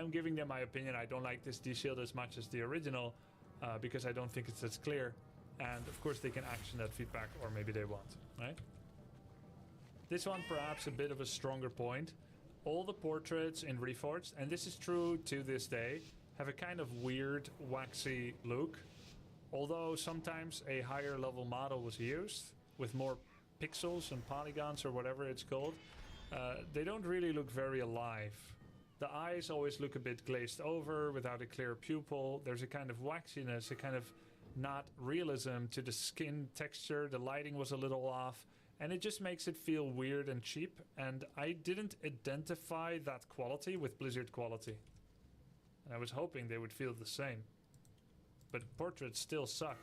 I'm giving them my opinion. I don't like this D-shield as much as the original because I don't think it's as clear. And of course they can action that feedback, or maybe they won't, right? This one perhaps a bit of a stronger point. All the portraits in Reforged, and this is true to this day, have a kind of weird, waxy look. Although sometimes a higher level model was used with more pixels and polygons or whatever it's called, they don't really look very alive. The eyes always look a bit glazed over without a clear pupil. There's a kind of waxiness, a kind of not realism to the skin texture. The lighting was a little off, and it just makes it feel weird and cheap. And I didn't identify that quality with Blizzard quality. And I was hoping they would feel the same. But portraits still suck.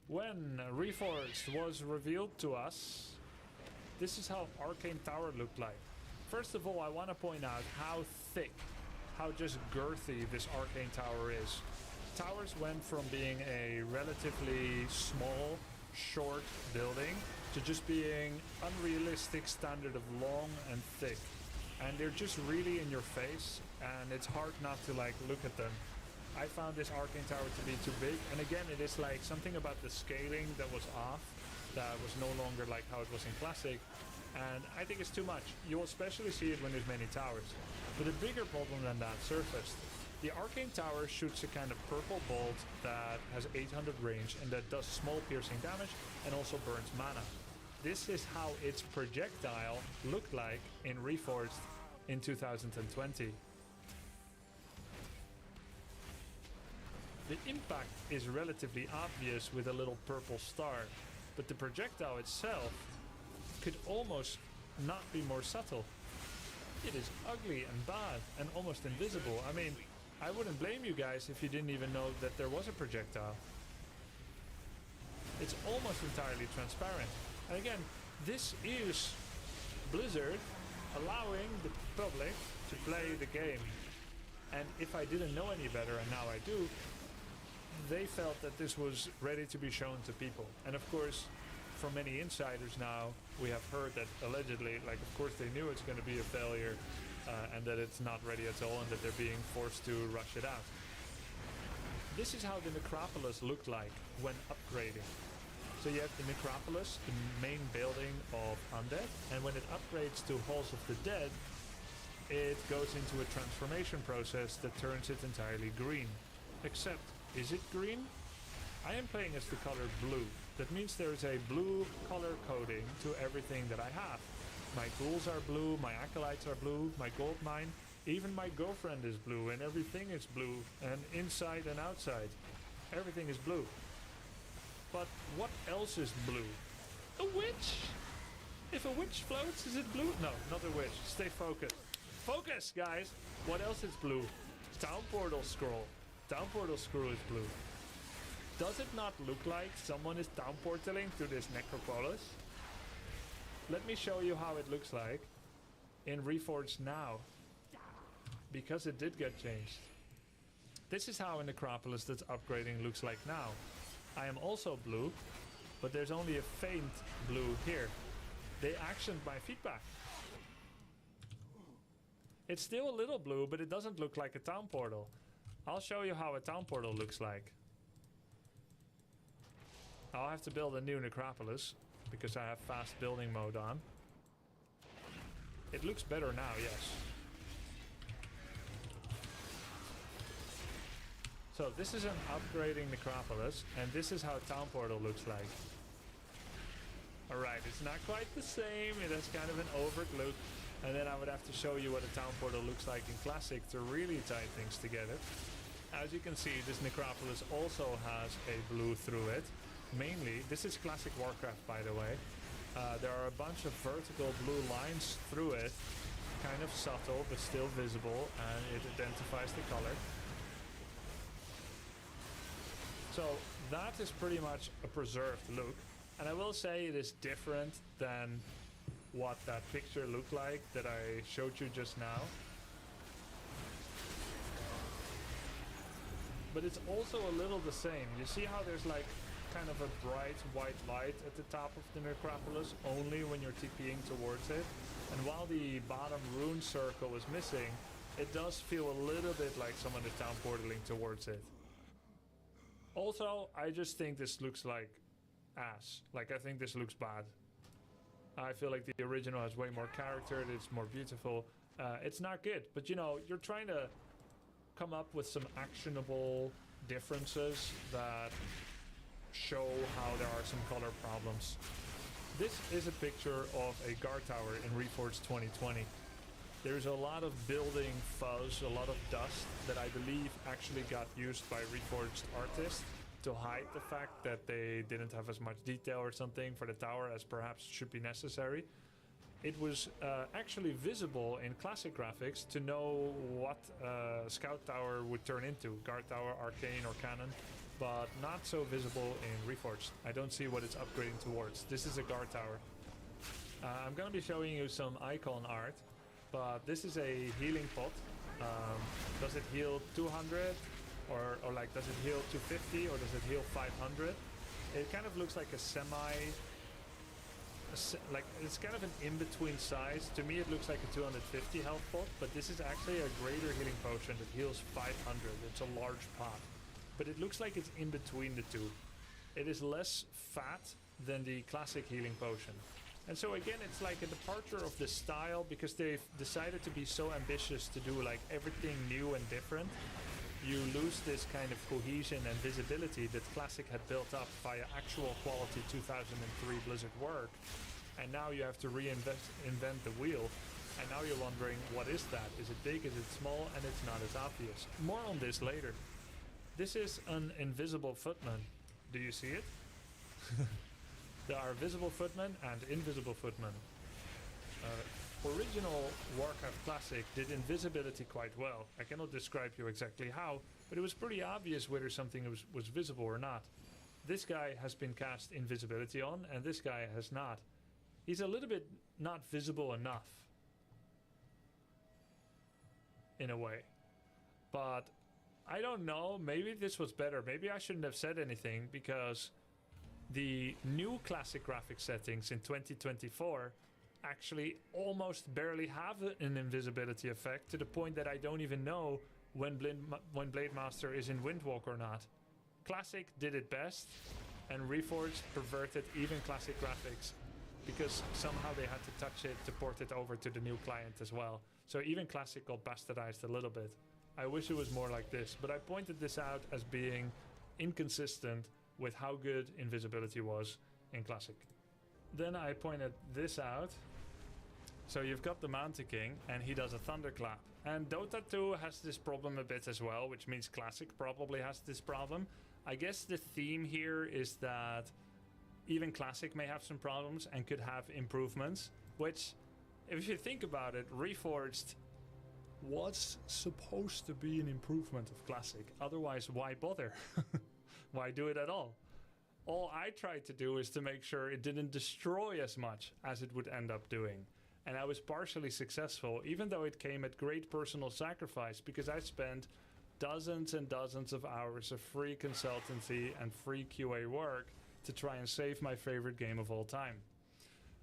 When Reforged was revealed to us, this is how Arcane Tower looked like. First of all, I want to point out how thick, how just girthy this Arcane Tower is. Towers went from being a relatively small, short building to just being unrealistic standard of long and thick. And they're just really in your face, and it's hard not to like look at them. I found this Arcane Tower to be too big, and again it is like something about the scaling that was off, that was no longer like how it was in Classic, and I think it's too much. You'll especially see it when there's many towers. But a bigger problem than that surfaced. The Arcane Tower shoots a kind of purple bolt that has 800 range and that does small piercing damage and also burns mana. This is how its projectile looked like in Reforged in 2020. The impact is relatively obvious with a little purple star, but the projectile itself could almost not be more subtle. It is ugly and bad and almost invisible. I mean, I wouldn't blame you guys if you didn't even know that there was a projectile. It's almost entirely transparent. And again, this is Blizzard allowing the public to play the game. And if I didn't know any better, and now I do, they felt that this was ready to be shown to people. And of course, from many insiders now, we have heard that allegedly, like of course they knew it's going to be a failure and that it's not ready at all and that they're being forced to rush it out. This is how the Necropolis looked like when upgrading. So you have the Necropolis, the main building of Undead, and when it upgrades to Halls of the Dead, it goes into a transformation process that turns it entirely green. Except, is it green? I am playing as the color blue. That means there is a blue color coding to everything that I have. My ghouls are blue, my acolytes are blue, my gold mine, even my girlfriend is blue, and everything is blue, and inside and outside, everything is blue. But what else is blue? A witch? If a witch floats, is it blue? No, not a witch. Stay focused. Focus, guys! What else is blue? Town Portal Scroll. Town Portal Scroll is blue. Does it not look like someone is down portaling to this Necropolis? Let me show you how it looks like in Reforged now. Because it did get changed. This is how a Necropolis that's upgrading looks like now. I am also blue, but there's only a faint blue here. They actioned my feedback. It's still a little blue, but it doesn't look like a town portal. I'll show you how a town portal looks like. I'll have to build a new Necropolis because I have fast building mode on. It looks better now, yes. So this is an upgrading Necropolis, and this is how Town Portal looks like. Alright, it's not quite the same, it has kind of an overt look, and then I would have to show you what a Town Portal looks like in Classic to really tie things together. As you can see, this Necropolis also has a blue through it. Mainly, this is Classic Warcraft by the way, there are a bunch of vertical blue lines through it, kind of subtle but still visible, and it identifies the color. So that is pretty much a preserved look, and I will say it is different than what that picture looked like that I showed you just now. But it's also a little the same. You see how there's like kind of a bright white light at the top of the Necropolis only when you're TPing towards it, and while the bottom rune circle is missing, it does feel a little bit like someone is down portaling towards it. Also, I just think this looks like ass. Like, I think this looks bad. I feel like the original has way more character, it's more beautiful. It's not good, but you know, you're trying to come up with some actionable differences that show how there are some color problems. This is a picture of a guard tower in Reforged 2020. There's a lot of building fuzz, a lot of dust that I believe actually got used by Reforged artists to hide the fact that they didn't have as much detail or something for the tower as perhaps should be necessary. It was actually visible in classic graphics to know what Scout Tower would turn into, Guard Tower, Arcane or Cannon, but not so visible in Reforged. I don't see what it's upgrading towards. This is a Guard Tower. I'm going to be showing you some icon art, but this is a healing pot. Does it heal 200? Or like, does it heal 250 or does it heal 500? It kind of looks like a like it's kind of an in-between size. To me it looks like a 250 health pot, but this is actually a greater healing potion that heals 500. It's a large pot, but it looks like it's in between the two. It is less fat than the classic healing potion. And so again, it's like a departure of the style because they've decided to be so ambitious to do like everything new and different. You lose this kind of cohesion and visibility that Classic had built up via actual quality 2003 Blizzard work. And now you have to invent the wheel. And now you're wondering, what is that? Is it big? Is it small? And it's not as obvious. More on this later. This is an invisible footman. Do you see it? There are visible footmen and invisible footmen. Original Warcraft Classic did invisibility quite well. I cannot describe you exactly how, but it was pretty obvious whether something was visible or not. This guy has been cast invisibility on, and this guy has not. He's a little bit not visible enough, in a way. But I don't know, maybe this was better. Maybe I shouldn't have said anything, because the new classic graphic settings in 2024 actually almost barely have an invisibility effect, to the point that I don't even know when Blade Master is in Windwalk or not. Classic did it best, and Reforged perverted even classic graphics because somehow they had to touch it to port it over to the new client as well. So even Classic got bastardized a little bit. I wish it was more like this, but I pointed this out as being inconsistent with how good invisibility was in Classic. Then I pointed this out. So you've got the Mountain King, and he does a Thunderclap. And Dota 2 has this problem a bit as well, which means Classic probably has this problem. I guess the theme here is that even Classic may have some problems and could have improvements, which, if you think about it, Reforged was supposed to be an improvement of Classic. Otherwise, why bother? Why do it at all? All I tried to do is to make sure it didn't destroy as much as it would end up doing. And I was partially successful, even though it came at great personal sacrifice, because I spent dozens and dozens of hours of free consultancy and free QA work to try and save my favorite game of all time.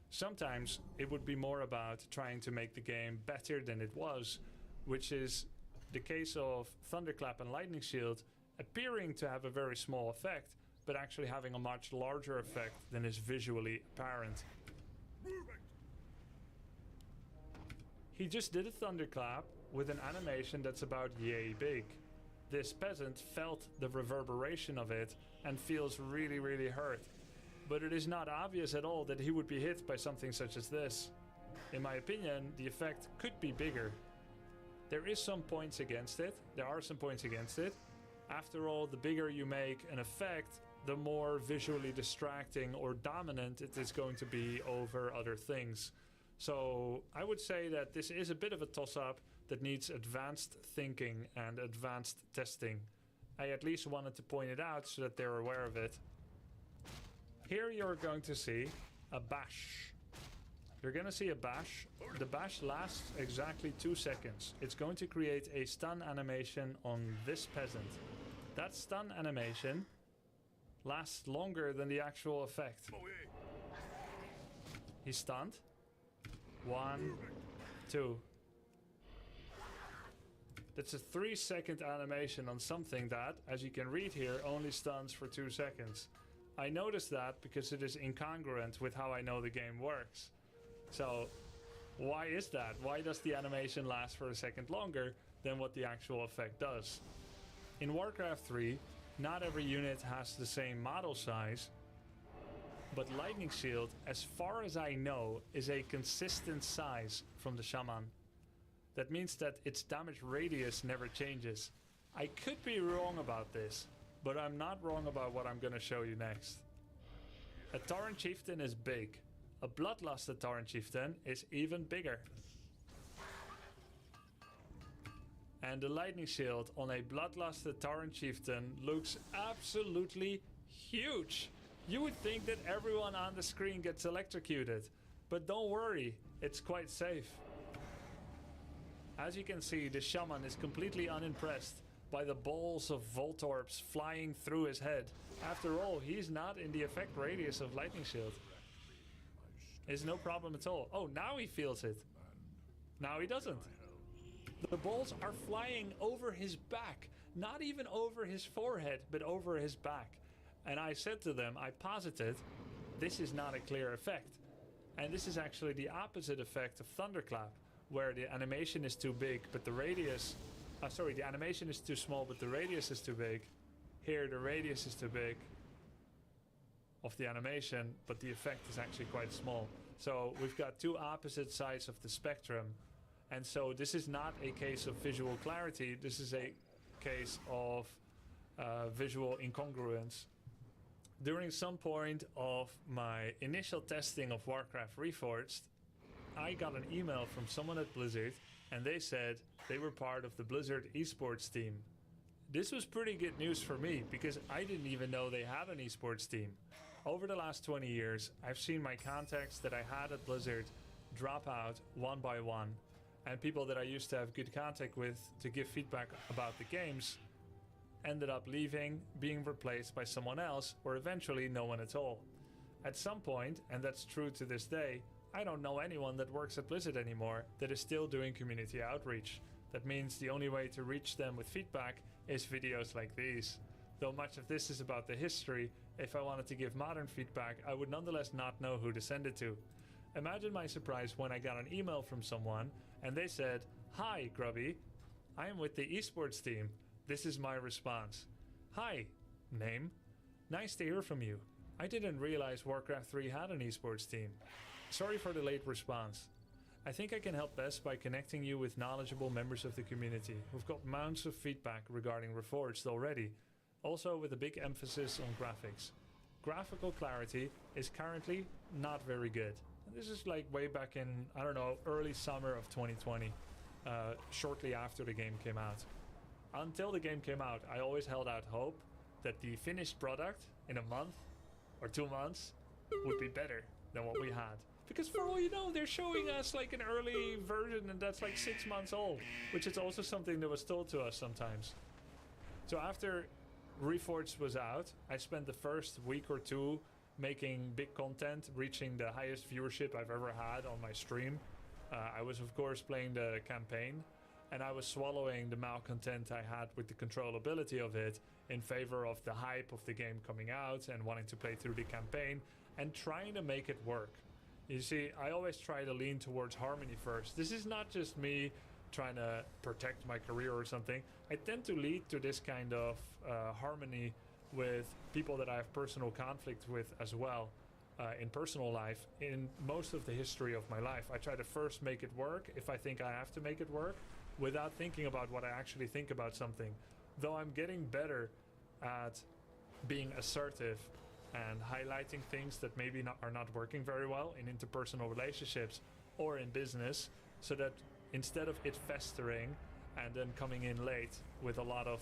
Sometimes it would be more about trying to make the game better than it was, which is the case of Thunderclap and Lightning Shield appearing to have a very small effect, but actually having a much larger effect than is visually apparent. He just did a Thunderclap with an animation that's about yay big. This peasant felt the reverberation of it and feels really, really hurt. But it is not obvious at all that he would be hit by something such as this. In my opinion, the effect could be bigger. There is some points against it. There are some points against it. After all, the bigger you make an effect, the more visually distracting or dominant it is going to be over other things. So I would say that this is a bit of a toss-up that needs advanced thinking and advanced testing. I at least wanted to point it out so that they're aware of it. Here you're going to see a bash. You're going to see a bash. The bash lasts exactly 2 seconds. It's going to create a stun animation on this peasant. That stun animation lasts longer than the actual effect. He's stunned. 1, 2. That's a 3-second animation on something that, as you can read here, only stuns for 2 seconds. I noticed that because it is incongruent with how I know the game works. So why is that? Why does the animation last for a second longer than what the actual effect does? In Warcraft 3, not every unit has the same model size, but Lightning Shield, as far as I know, is a consistent size from the Shaman. That means that its damage radius never changes. I could be wrong about this, but I'm not wrong about what I'm going to show you next. A Tauren Chieftain is big. A Bloodlusted Tauren Chieftain is even bigger. And the Lightning Shield on a Bloodlusted Tauren Chieftain looks absolutely huge. You would think that everyone on the screen gets electrocuted, but don't worry, it's quite safe. As you can see, the Shaman is completely unimpressed by the balls of Voltorbs flying through his head. After all, he's not in the effect radius of Lightning Shield. It's no problem at all. Oh, now he feels it. Now he doesn't. The balls are flying over his back. Not even over his forehead, but over his back. And I said to them, I posited, this is not a clear effect. And this is actually the opposite effect of Thunderclap, where the animation is too big, but the radius... the animation is too small, but the radius is too big. Here, the radius is too big of the animation, but the effect is actually quite small. So we've got two opposite sides of the spectrum. And so this is not a case of visual clarity. This is a case of visual incongruence. During some point of my initial testing of Warcraft Reforged, I got an email from someone at Blizzard, and they said they were part of the Blizzard esports team. This was pretty good news for me, because I didn't even know they had an esports team. Over the last 20 years, I've seen my contacts that I had at Blizzard drop out one by one, and people that I used to have good contact with to give feedback about the games ended up leaving, being replaced by someone else, or eventually no one at all. At some point, and that's true to this day, I don't know anyone that works at Blizzard anymore that is still doing community outreach. That means the only way to reach them with feedback is videos like these. Though much of this is about the history, if I wanted to give modern feedback, I would nonetheless not know who to send it to. Imagine my surprise when I got an email from someone and they said, "Hi, Grubby, I am with the esports team. This is my response. Hi, name. Nice to hear from you. I didn't realize Warcraft 3 had an esports team. Sorry for the late response. I think I can help best by connecting you with knowledgeable members of the community who've got mounts of feedback regarding Reforged already, also with a big emphasis on graphics. Graphical clarity is currently not very good." And this is like way back in, I don't know, early summer of 2020, shortly after the game came out. Until the game came out, I always held out hope that the finished product in a month or 2 months would be better than what we had. Because for all you know, they're showing us like an early version and that's like 6 months old, which is also something that was told to us sometimes. So after Reforged was out, I spent the first week or two making big content, reaching the highest viewership I've ever had on my stream. I was of course playing the campaign, and I was swallowing the malcontent I had with the controllability of it in favor of the hype of the game coming out and wanting to play through the campaign and trying to make it work. You see, I always try to lean towards harmony first. This is not just me trying to protect my career or something. I tend to lead to this kind of harmony with people that I have personal conflict with as well in personal life. In most of the history of my life, I try to first make it work if I think I have to make it work, without thinking about what I actually think about something. Though I'm getting better at being assertive and highlighting things that maybe are not working very well in interpersonal relationships or in business, so that instead of it festering and then coming in late with a lot of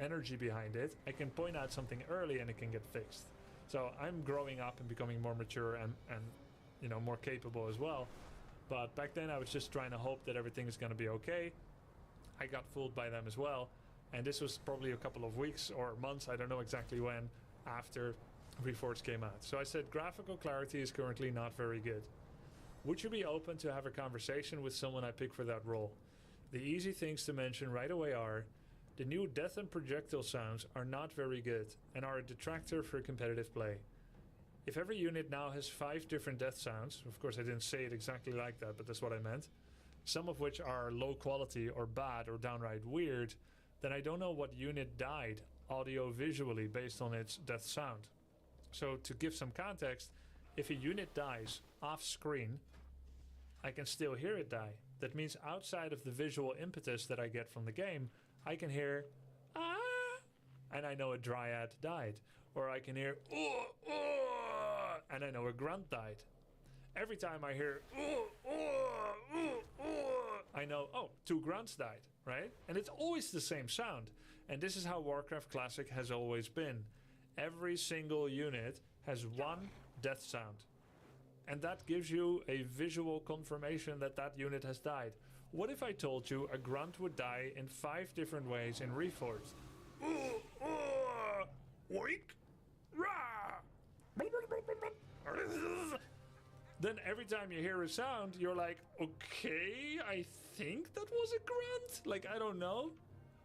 energy behind it, I can point out something early and it can get fixed. So I'm growing up and becoming more mature and you know, more capable as well. But back then I was just trying to hope that everything is going to be okay. I got fooled by them as well. And this was probably a couple of weeks or months, I don't know exactly when, after Reforged came out. So I said, graphical clarity is currently not very good. Would you be open to have a conversation with someone I pick for that role? The easy things to mention right away are the new death and projectile sounds are not very good and are a detractor for competitive play. If every unit now has 5 different death sounds, of course I didn't say it exactly like that, but that's what I meant, some of which are low quality or bad or downright weird, then I don't know what unit died audio-visually based on its death sound. So to give some context, if a unit dies off-screen, I can still hear it die. That means outside of the visual impetus that I get from the game, I can hear ah, and I know a dryad died. Or I can hear and I know a grunt died. Every time I hear I know, oh, 2 grunts died, right? And it's always the same sound. And this is how Warcraft Classic has always been. Every single unit has 1 death sound. And that gives you a visual confirmation that that unit has died. What if I told you a grunt would die in 5 different ways in Reforged? Oink! Rah! Then every time you hear a sound, you're like, okay, I think that was a grunt? Like, I don't know.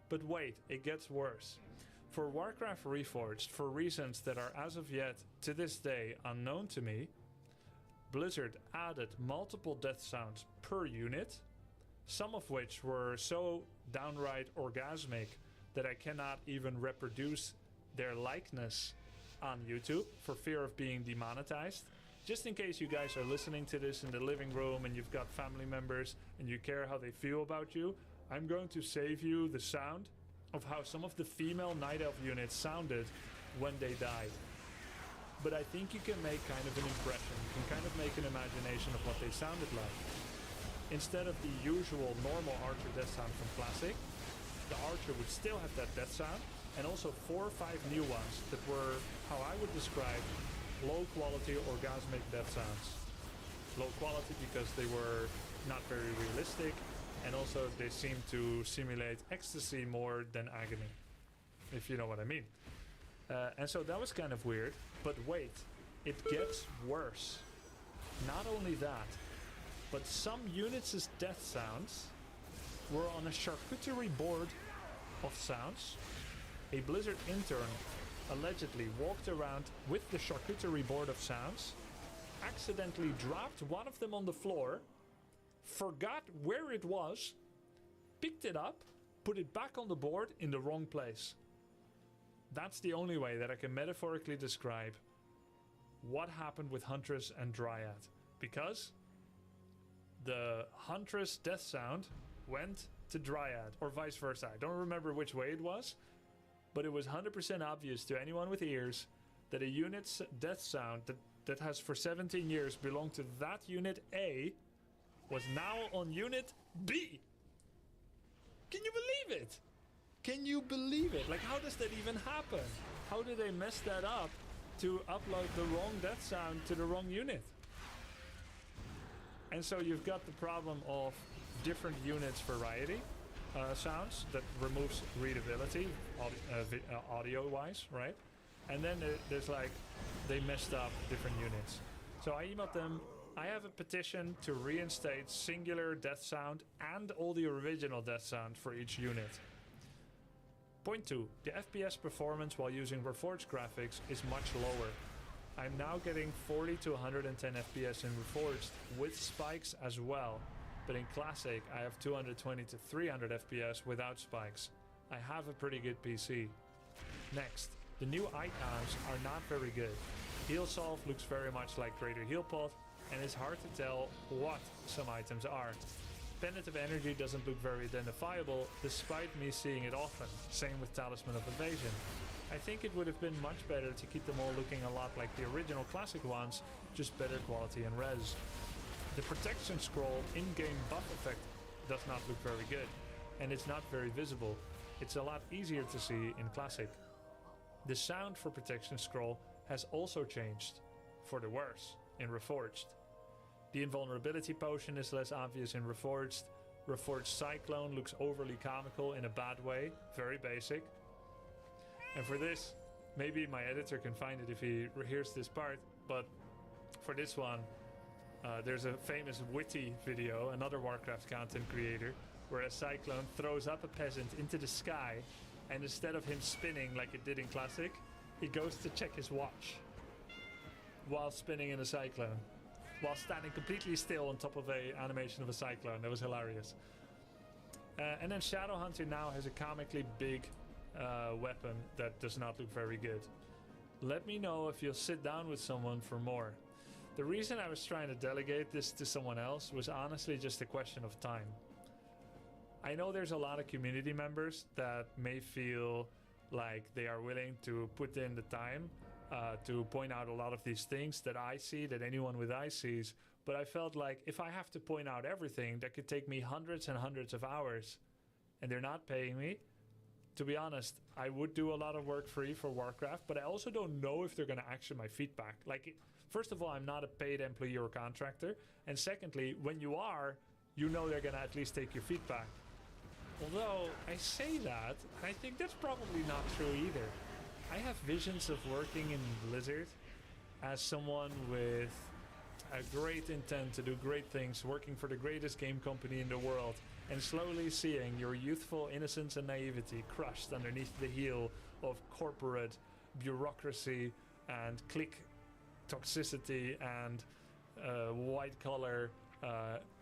But wait, it gets worse. For Warcraft Reforged, for reasons that are as of yet, to this day, unknown to me, Blizzard added multiple death sounds per unit, some of which were so downright orgasmic that I cannot even reproduce their likeness on YouTube for fear of being demonetized. Just in case you guys are listening to this in the living room and you've got family members and you care how they feel about you, I'm going to save you the sound of how some of the female Night Elf units sounded when they died. But I think you can make kind of an impression, you can kind of make an imagination of what they sounded like. Instead of the usual normal Archer death sound from Classic, the Archer would still have that death sound, and also 4 or 5 new ones that were how I would describe low quality orgasmic death sounds. Low quality because they were not very realistic, and also they seemed to simulate ecstasy more than agony, if you know what I mean. And so that was kind of weird, but wait, it gets worse. Not only that, but some units' death sounds were on a charcuterie board of sounds. A Blizzard intern allegedly walked around with the charcuterie board of sounds, accidentally dropped one of them on the floor, forgot where it was, picked it up, put it back on the board in the wrong place. That's the only way that I can metaphorically describe what happened with Huntress and Dryad. Because the Huntress death sound went to Dryad, or vice versa. I don't remember which way it was, but it was 100% obvious to anyone with ears that a unit's death sound that has for 17 years belonged to that unit A was now on unit B. Can you believe it? Can you believe it? Like, how does that even happen? How do they mess that up to upload the wrong death sound to the wrong unit? And so you've got the problem of different units variety sounds that removes readability audio-wise, right? And then there's like, they messed up different units. So I emailed them, I have a petition to reinstate singular death sound and all the original death sound for each unit. Point 2. The FPS performance while using Reforged graphics is much lower. I'm now getting 40 to 110 FPS in Reforged with spikes as well, but in Classic I have 220 to 300 FPS without spikes. I have a pretty good PC. Next, the new icons are not very good. Heal Solve looks very much like Greater Heal Pot, and it's hard to tell what some items are. Pendant of Energy doesn't look very identifiable, despite me seeing it often. Same with Talisman of Evasion. I think it would have been much better to keep them all looking a lot like the original Classic ones, just better quality and res. The Protection Scroll in-game buff effect does not look very good, and it's not very visible. It's a lot easier to see in Classic. The sound for Protection Scroll has also changed, for the worse, in Reforged. The Invulnerability Potion is less obvious in Reforged. Reforged Cyclone looks overly comical in a bad way, very basic. And for this, maybe my editor can find it if he hears this part, but for this one, there's a famous Witty video, another Warcraft content creator, where a cyclone throws up a peasant into the sky, and instead of him spinning like it did in Classic, he goes to check his watch while spinning in a cyclone, while standing completely still on top of a animation of a cyclone. That was hilarious. And then Shadowhunter now has a comically big weapon that does not look very good. Let me know if you'll sit down with someone for more. The reason I was trying to delegate this to someone else was honestly just a question of time. I know there's a lot of community members that may feel like they are willing to put in the time to point out a lot of these things that I see, that anyone with eyes sees, but I felt like if I have to point out everything, that could take me hundreds and hundreds of hours, and they're not paying me. To be honest, I would do a lot of work free for Warcraft, but I also don't know if they're going to action my feedback. Like, first of all, I'm not a paid employee or contractor, and secondly, when you are, you know they're going to at least take your feedback. Although, I say that, and I think that's probably not true either. I have visions of working in Blizzard as someone with a great intent to do great things, working for the greatest game company in the world, and slowly seeing your youthful innocence and naivety crushed underneath the heel of corporate bureaucracy and clique toxicity and white collar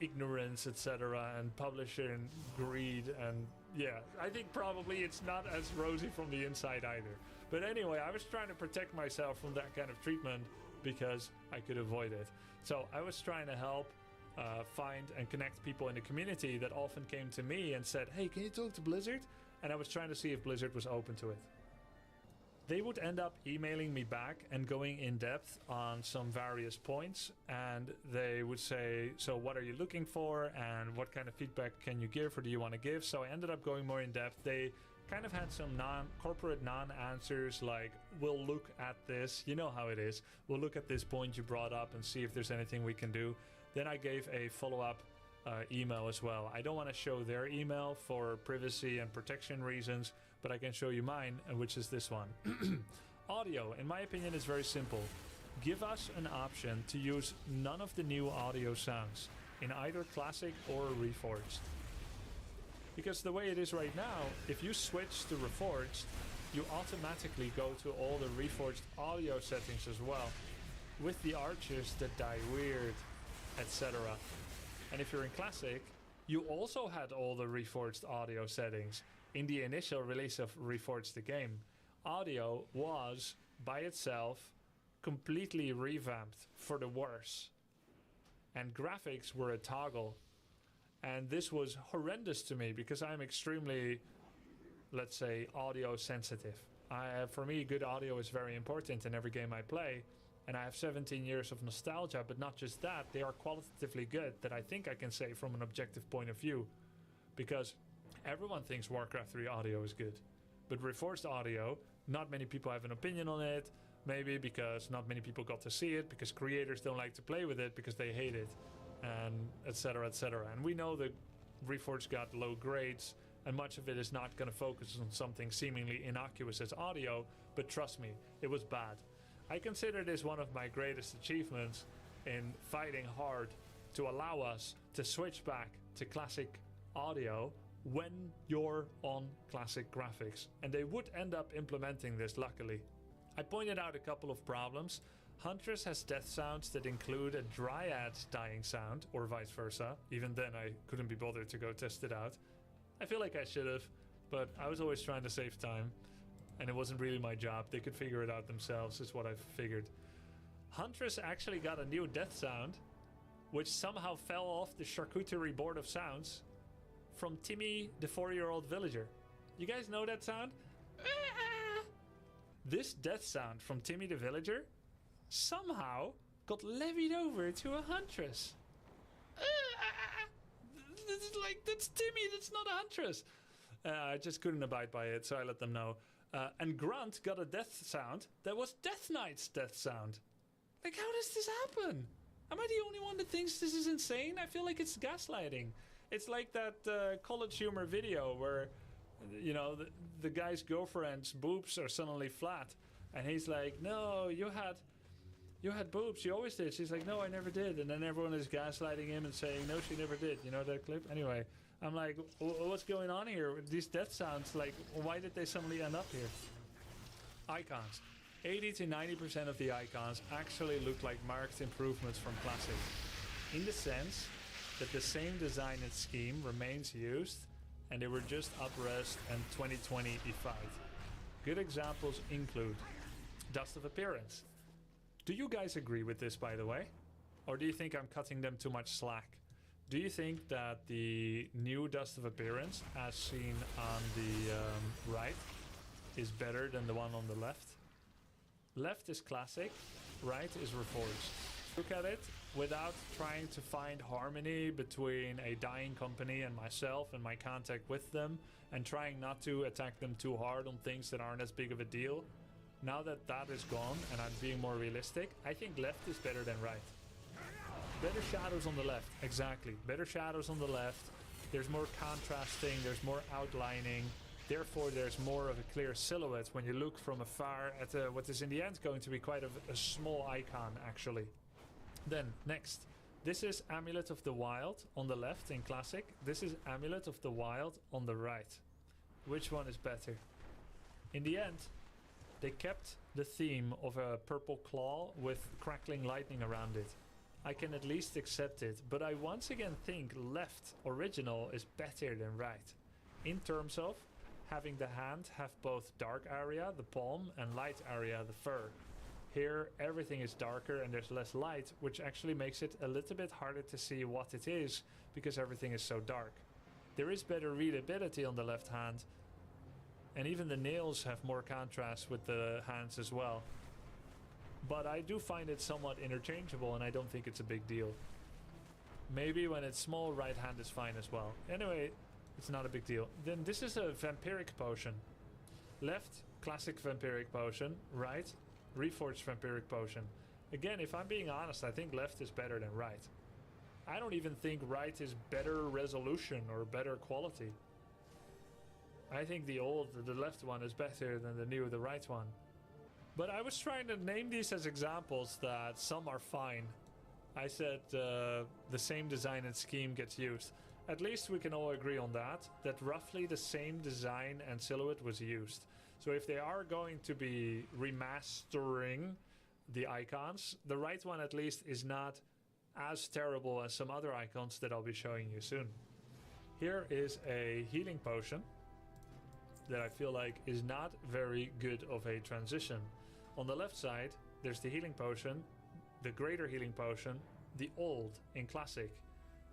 ignorance, etc., and publisher greed. And yeah, I think probably it's not as rosy from the inside either. But anyway, I was trying to protect myself from that kind of treatment because I could avoid it. So I was trying to help find and connect people in the community that often came to me and said, hey, can you talk to Blizzard? And I was trying to see if Blizzard was open to it. They would end up emailing me back and going in depth on some various points, and they would say, so what are you looking for and what kind of feedback can you give or do you want to give? So I ended up going more in depth. They kind of had some corporate non-answers, like, we'll look at this, you know how it is, we'll look at this point you brought up and see if there's anything we can do. Then I gave a follow-up email as well. I don't want to show their email for privacy and protection reasons, but I can show you mine, which is this one. Audio, in my opinion, is very simple. Give us an option to use none of the new audio sounds in either Classic or Reforged. Because the way it is right now, if you switch to Reforged, you automatically go to all the Reforged audio settings as well, with the archers that die weird, etc. And if you're in Classic, you also had all the Reforged audio settings. In the initial release of Reforged the game, audio was, by itself, completely revamped for the worse. And graphics were a toggle. And this was horrendous to me because I'm extremely, let's say, audio sensitive. For me, good audio is very important in every game I play. And I have 17 years of nostalgia, but not just that, they are qualitatively good, that I think I can say from an objective point of view. Because everyone thinks Warcraft 3 audio is good. But Reforged audio, not many people have an opinion on it, maybe because not many people got to see it, because creators don't like to play with it because they hate it, and etc, etc. And we know that Reforged got low grades, and much of it is not going to focus on something seemingly innocuous as audio, but trust me, it was bad. I consider this one of my greatest achievements in fighting hard to allow us to switch back to Classic audio when you're on Classic graphics. And they would end up implementing this, luckily. I pointed out a couple of problems. Huntress has death sounds that include a Dryad dying sound, or vice versa. Even then I couldn't be bothered to go test it out. I feel like I should have, but I was always trying to save time. And it wasn't really my job. They could figure it out themselves, is what I figured. Huntress actually got a new death sound, which somehow fell off the charcuterie board of sounds from Timmy, the 4-year-old villager. You guys know that sound? This death sound from Timmy the villager somehow got levied over to a Huntress. That's Timmy, that's not a Huntress. I just couldn't abide by it, so I let them know. And Grunt got a death sound that was Death Knight's death sound. Like, how does this happen? Am I the only one that thinks this is insane? I feel like it's gaslighting. It's like that College Humor video where, you know, the guy's girlfriend's boobs are suddenly flat. And he's like, no, you had boobs, you always did. She's like, no, I never did. And then everyone is gaslighting him and saying, no, she never did. You know that clip? Anyway, I'm like, what's going on here? These death sounds, like, why did they suddenly end up here? Icons. 80 to 90% of the icons actually look like marked improvements from Classic, in the sense that the same design and scheme remains used, and they were just up-res and 2020 E5. Good examples include Dust of Appearance. Do you guys agree with this, by the way? Or do you think I'm cutting them too much slack? Do you think that the new Dust of Appearance, as seen on the right, is better than the one on the left? Left is classic, right is reforged. Look at it without trying to find harmony between a dying company and myself and my contact with them, and trying not to attack them too hard on things that aren't as big of a deal. Now that that is gone and I'm being more realistic, I think left is better than right. Better shadows on the left, exactly. Better shadows on the left. There's more contrasting, there's more outlining. Therefore, there's more of a clear silhouette when you look from afar at what is in the end going to be quite a small icon, actually. Then, next. This is Amulet of the Wild on the left in Classic. This is Amulet of the Wild on the right. Which one is better? In the end, they kept the theme of a purple claw with crackling lightning around it. I can at least accept it, but I once again think left original is better than right. In terms of having the hand have both dark area, the palm, and light area, the fur. Here everything is darker and there's less light, which actually makes it a little bit harder to see what it is because everything is so dark. There is better readability on the left hand, and even the nails have more contrast with the hands as well. But I do find it somewhat interchangeable, and I don't think it's a big deal. Maybe when it's small, right hand is fine as well. Anyway, it's not a big deal. Then this is a vampiric potion. Left, classic vampiric potion. Right, reforged vampiric potion. Again, if I'm being honest, I think left is better than right. I don't even think right is better resolution or better quality. I think the left one is better than the right one. But I was trying to name these as examples that some are fine. I said the same design and scheme gets used. At least we can all agree on that roughly the same design and silhouette was used. So if they are going to be remastering the icons, the right one at least is not as terrible as some other icons that I'll be showing you soon. Here is a healing potion that I feel like is not very good of a transition. On the left side, there's the healing potion, the greater healing potion, the old in Classic.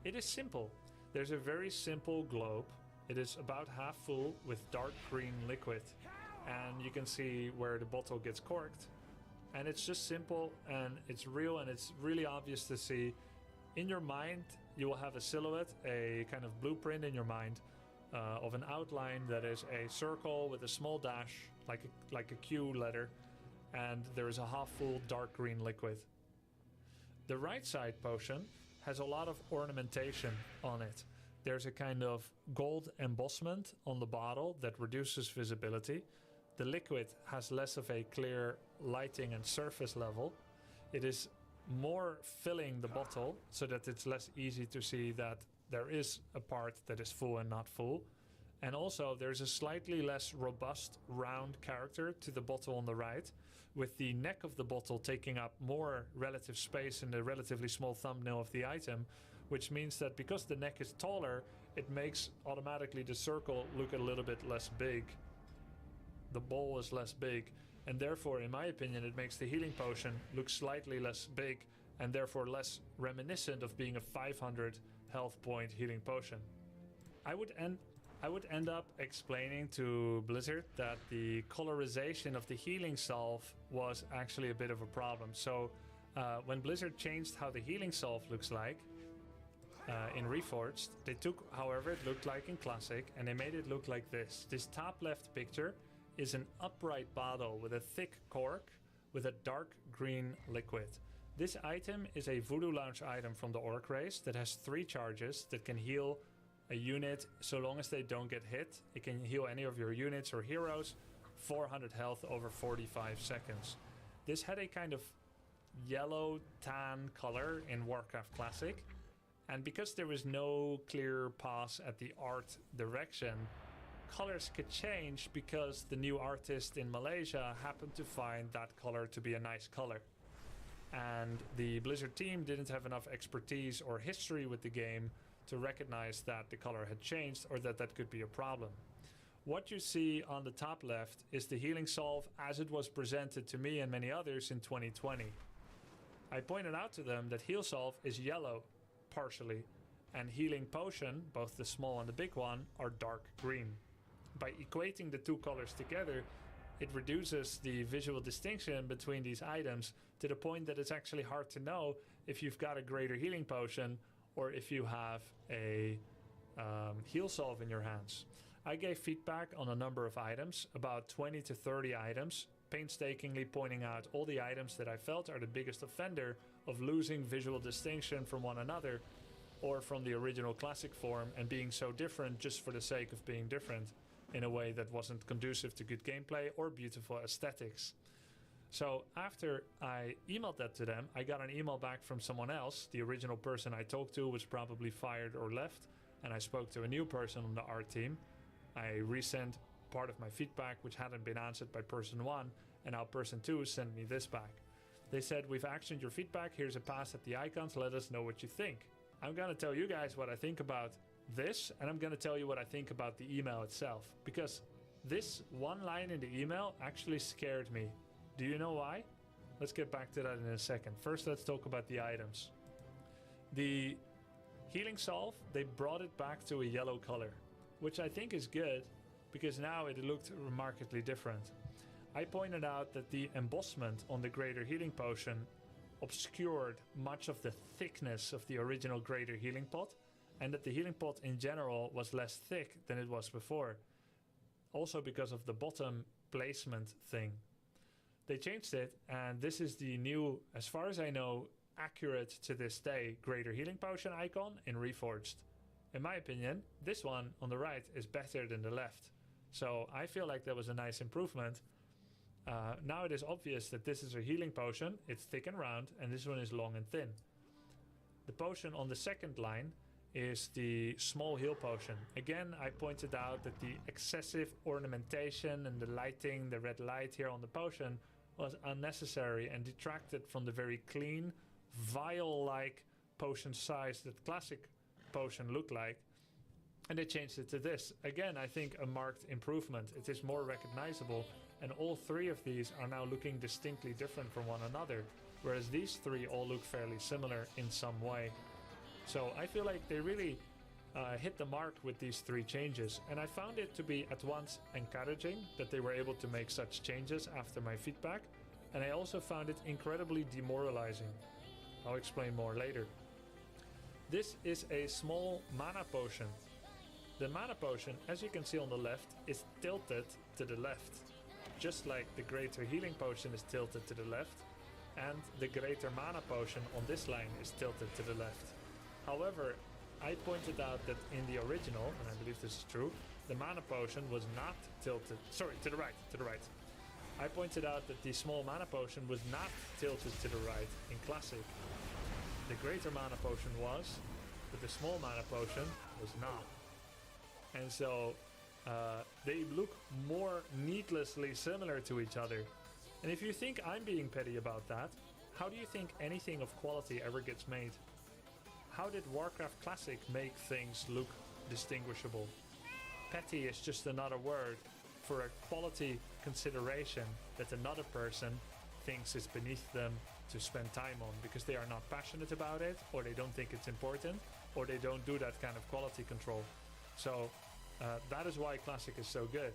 It is simple. There's a very simple globe. It is about half full with dark green liquid. And you can see where the bottle gets corked. And it's just simple and it's real and it's really obvious to see. In your mind, you will have a silhouette, a kind of blueprint in your mind of an outline that is a circle with a small dash, like a Q letter. And there is a half-full dark green liquid. The right side potion has a lot of ornamentation on it. There's a kind of gold embossment on the bottle that reduces visibility. The liquid has less of a clear lighting and surface level. It is more filling the bottle so that it's less easy to see that there is a part that is full and not full. And also there's a slightly less robust round character to the bottle on the right, with the neck of the bottle taking up more relative space in the relatively small thumbnail of the item, which means that because the neck is taller, it makes automatically the circle look a little bit less big. The bowl is less big, and therefore, in my opinion, it makes the healing potion look slightly less big and therefore less reminiscent of being a 500 health point healing potion. I would end up explaining to Blizzard that the colorization of the healing salve was actually a bit of a problem. So when Blizzard changed how the healing salve looks like in Reforged, they took however it looked like in Classic and they made it look like this. This top left picture is an upright bottle with a thick cork with a dark green liquid. This item is a Voodoo Lounge item from the Orc race that has 3 charges that can heal a unit so long as they don't get hit. It can heal any of your units or heroes 400 health over 45 seconds. This had a kind of yellow tan color in Warcraft Classic, And because there was no clear pass at the art direction, colors could change because the new artist in Malaysia happened to find that color to be a nice color. And the Blizzard team didn't have enough expertise or history with the game to recognize that the color had changed or that that could be a problem. What you see on the top left is the healing salve as it was presented to me and many others in 2020. I pointed out to them that heal salve is yellow, partially, and healing potion, both the small and the big one, are dark green. By equating the two colors together, it reduces the visual distinction between these items to the point that it's actually hard to know if you've got a greater healing potion or if you have a heal salve in your hands. I gave feedback on a number of items, about 20 to 30 items, painstakingly pointing out all the items that I felt are the biggest offender of losing visual distinction from one another or from the original classic form and being so different just for the sake of being different in a way that wasn't conducive to good gameplay or beautiful aesthetics. So after I emailed that to them, I got an email back from someone else. The original person I talked to was probably fired or left, and I spoke to a new person on the art team. I resent part of my feedback which hadn't been answered by person 1, and now person 2 sent me this back. They said, "We've actioned your feedback, here's a pass at the icons, let us know what you think." I'm gonna tell you guys what I think about this, and I'm gonna tell you what I think about the email itself, because this one line in the email actually scared me. Do you know why? Let's get back to that in a second. First, let's talk about the items. The healing salve, they brought it back to a yellow color, which I think is good because now it looked remarkably different. I pointed out that the embossment on the greater healing potion obscured much of the thickness of the original greater healing pot, and that the healing pot in general was less thick than it was before. Also because of the bottom placement thing. They changed it, and this is the new, as far as I know, accurate to this day greater healing potion icon in Reforged. In my opinion, this one on the right is better than the left. So I feel like that was a nice improvement. Now it is obvious that this is a healing potion, it's thick and round, and this one is long and thin. The potion on the second line is the small heal potion. Again, I pointed out that the excessive ornamentation and the lighting, the red light here on the potion, was unnecessary and detracted from the very clean, vial-like potion size that classic potion looked like, and they changed it to this. Again, I think a marked improvement. It is more recognizable, and all three of these are now looking distinctly different from one another, whereas these three all look fairly similar in some way. So I feel like they really hit the mark with these three changes, and I found it to be at once encouraging that they were able to make such changes after my feedback, and I also found it incredibly demoralizing. I'll explain more later. This is a small mana potion. The mana potion, as you can see on the left, is tilted to the left, just like the greater healing potion is tilted to the left, and the greater mana potion on this line is tilted to the left. However, I pointed out that in the original, and I believe this is true, the mana potion was not tilted, sorry, to the right. I pointed out that the small mana potion was not tilted to the right in Classic. The greater mana potion was, but the small mana potion was not. And so they look more needlessly similar to each other. And if you think I'm being petty about that, how do you think anything of quality ever gets made? How did Warcraft Classic make things look distinguishable? Petty is just another word for a quality consideration that another person thinks is beneath them to spend time on because they are not passionate about it, or they don't think it's important, or they don't do that kind of quality control. So that is why Classic is so good.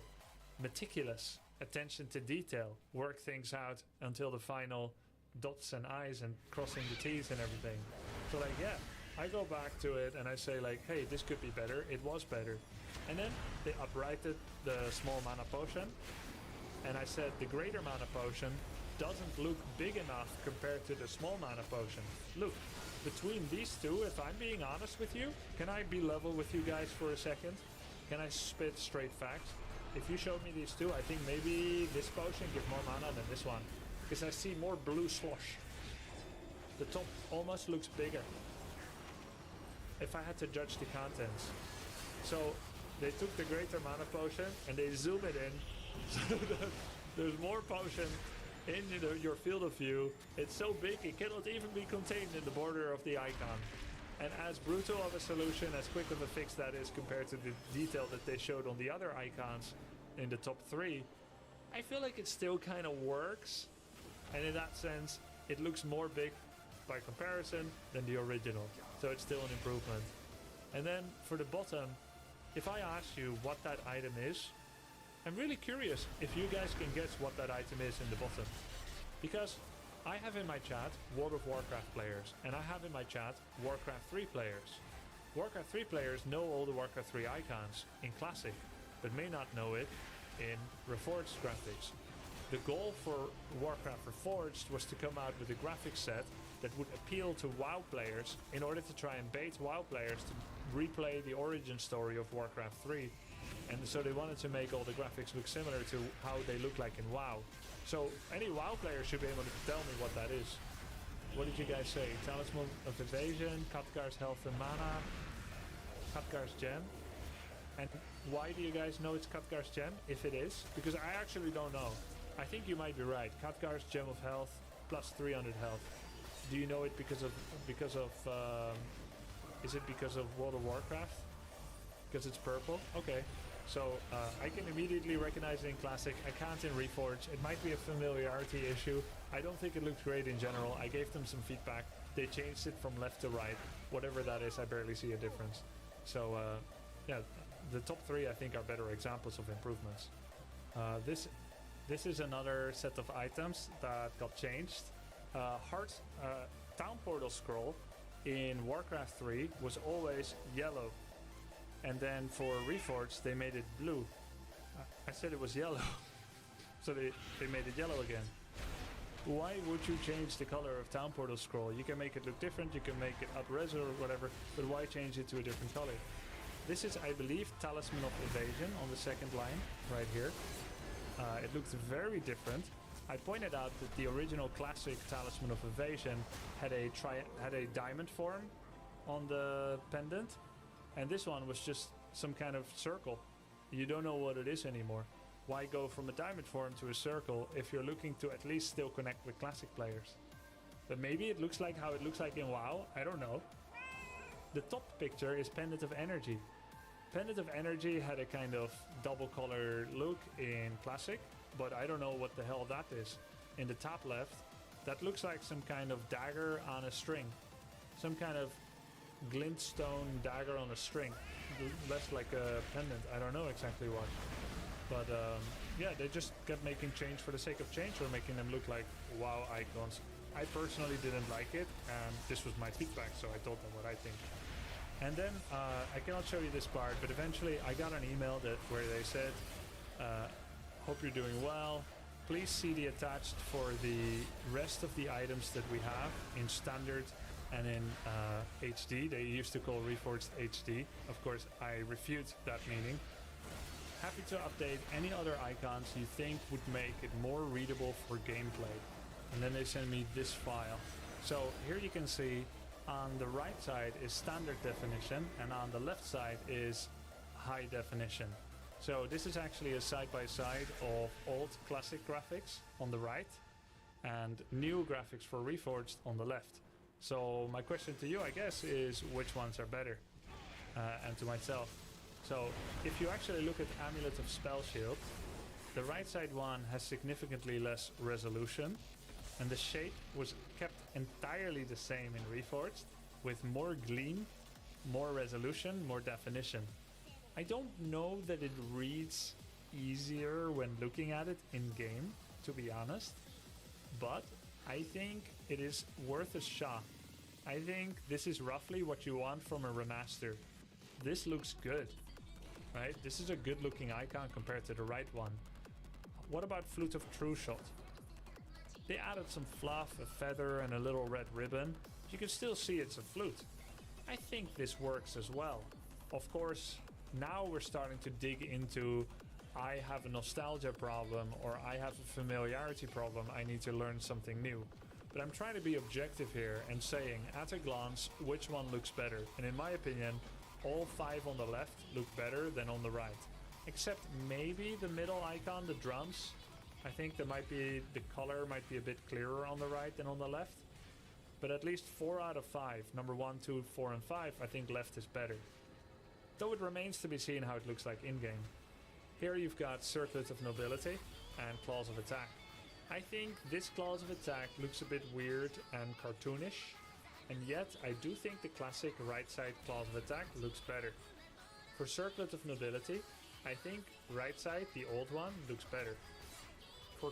Meticulous, attention to detail, work things out until the final dots and I's and crossing the T's and everything. So like, yeah, I go back to it and I say like, hey, this could be better. It was better. And then they uprighted the small mana potion, and I said the greater mana potion doesn't look big enough compared to the small mana potion. Look, between these two, if I'm being honest with you, can I be level with you guys for a second? Can I spit straight facts? If you showed me these two, I think maybe this potion gives more mana than this one, because I see more blue slosh. The top almost looks bigger. if I had to judge the contents. So they took the greater mana potion and they zoom it in so that there's more potion in your field of view. It's so big it cannot even be contained in the border of the icon. And as brutal of a solution, as quick of a fix that is compared to the detail that they showed on the other icons in the top 3, I feel like it still kind of works. And in that sense, it looks more big by comparison than the original. So it's still an improvement. And then for the bottom, if I ask you what that item is, I'm really curious if you guys can guess what that item is in the bottom. Because I have in my chat World of Warcraft players, and I have in my chat Warcraft 3 players. Warcraft 3 players know all the Warcraft 3 icons in Classic, but may not know it in Reforged graphics. The goal for Warcraft Reforged was to come out with a graphics set that would appeal to WoW players in order to try and bait WoW players to replay the origin story of Warcraft 3. And so they wanted to make all the graphics look similar to how they look like in WoW. So any WoW player should be able to tell me what that is. What did you guys say? Talisman of Evasion, Khadgar's Health and Mana, Khadgar's Gem. And why do you guys know it's Khadgar's Gem, if it is? Because I actually don't know. I think you might be right. Khadgar's Gem of Health plus 300 health. Do you know it because of is it because of World of Warcraft? Because it's purple? Okay. So I can immediately recognize it in Classic. I can't in Reforged. It might be a familiarity issue. I don't think it looks great in general. I gave them some feedback. They changed it from left to right. Whatever that is, I barely see a difference. So yeah, the top 3 I think are better examples of improvements. This is another set of items that got changed. Town Portal Scroll in Warcraft 3 was always yellow. And then for Reforged, they made it blue. I said it was yellow. So they made it yellow again. Why would you change the color of Town Portal Scroll? You can make it look different, you can make it up-res or whatever, but why change it to a different color? This is, I believe, Talisman of Evasion on the second line, right here. It looks very different. I pointed out that the original classic Talisman of Evasion had a diamond form on the pendant. And this one was just some kind of circle. You don't know what it is anymore. Why go from a diamond form to a circle if you're looking to at least still connect with classic players? But maybe it looks like how it looks like in WoW, I don't know. The top picture is Pendant of Energy. Pendant of Energy had a kind of double color look in Classic, but I don't know what the hell that is. In the top left, that looks like some kind of dagger on a string. Some kind of glintstone dagger on a string, less like a pendant. I don't know exactly what, but yeah, they just kept making change for the sake of change, or making them look like WoW icons. I personally didn't like it, and this was my feedback, so I told them what I think. And then I cannot show you this part, but eventually I got an email where they said, hope you're doing well. Please see the attached for the rest of the items that we have in standard and in HD. They used to call Reforged HD. Of course, I refute that meaning. Happy to update any other icons you think would make it more readable for gameplay. And then they send me this file. So here you can see on the right side is standard definition, and on the left side is high definition. So this is actually a side-by-side of old classic graphics on the right and new graphics for Reforged on the left. So my question to you, I guess, is which ones are better? And to myself. So if you actually look at Amulet of Spell Shield, the right side one has significantly less resolution, and the shape was kept entirely the same in Reforged, with more gleam, more resolution, more definition. I don't know that it reads easier when looking at it in-game, to be honest, but I think it is worth a shot. I think this is roughly what you want from a remaster. This looks good, right? This is a good looking icon compared to the right one. What about Flute of True Shot? They added some fluff, a feather and a little red ribbon. You can still see it's a flute. I think this works as well. Of course, now we're starting to dig into I have a nostalgia problem or I have a familiarity problem, I need to learn something new. But I'm trying to be objective here and saying, at a glance, which one looks better. And in my opinion, all 5 on the left look better than on the right. Except maybe the middle icon, the drums. I think there might be, the color might be a bit clearer on the right than on the left. But at least 4 out of 5, number 1, 2, 4, and 5, I think left is better. Though it remains to be seen how it looks like in-game. Here you've got Circlet of Nobility and Claws of Attack. I think this Claws of Attack looks a bit weird and cartoonish, and yet I do think the classic right side Claws of Attack looks better. For Circlet of Nobility, I think right side, the old one, looks better. For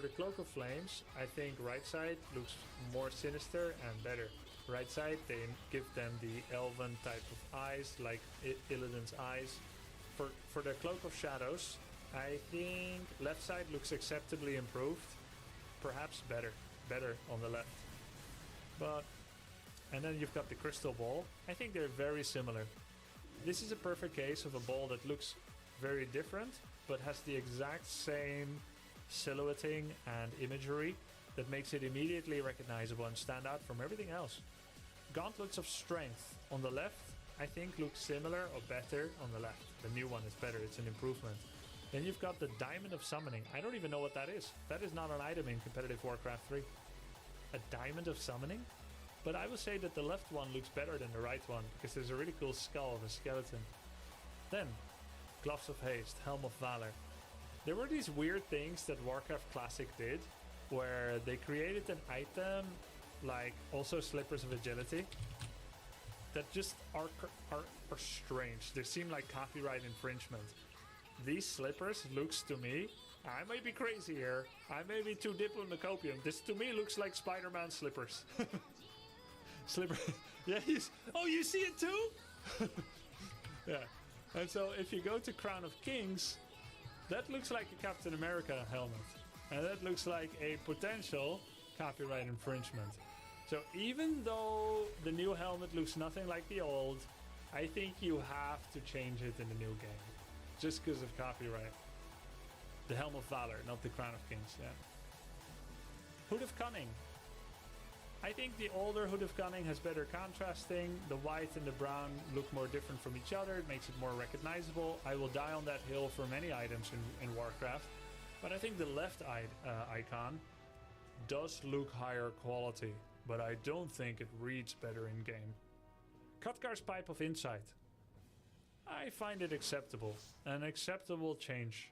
the Cloak of Flames, I think right side looks more sinister and better. Right side, they give them the elven type of eyes, like Illidan's eyes. For the Cloak of Shadows, I think left side looks acceptably improved. Perhaps better on the left. And then you've got the Crystal Ball. I think they're very similar. This is a perfect case of a ball that looks very different, but has the exact same silhouetting and imagery that makes it immediately recognizable and stand out from everything else. Gauntlets of Strength on the left, I think looks similar or better on the left. The new one is better, it's an improvement. Then you've got the Diamond of Summoning. I don't even know what that is. That is not an item in competitive Warcraft 3. A Diamond of Summoning? But I would say that the left one looks better than the right one, because there's a really cool skull of a skeleton. Then, Gloves of Haste, Helm of Valor. There were these weird things that Warcraft Classic did, where they created an item, like also Slippers of Agility, that just are strange. They seem like copyright infringement. These slippers looks to me, I may be crazy here, I may be too diplomacopium, this to me looks like Spider-Man slippers. Slipper, yeah, you see it too? Yeah, and so if you go to Crown of Kings, that looks like a Captain America helmet, and that looks like a potential copyright infringement. So even though the new helmet looks nothing like the old, I think you have to change it in the new game. Just because of copyright. The Helm of Valor, not the Crown of Kings, yeah. Hood of Cunning. I think the older Hood of Cunning has better contrasting. The white and the brown look more different from each other. It makes it more recognizable. I will die on that hill for many items in Warcraft. But I think the left icon does look higher quality. But I don't think it reads better in game. Khadgar's Pipe of Insight. I find it acceptable. An acceptable change.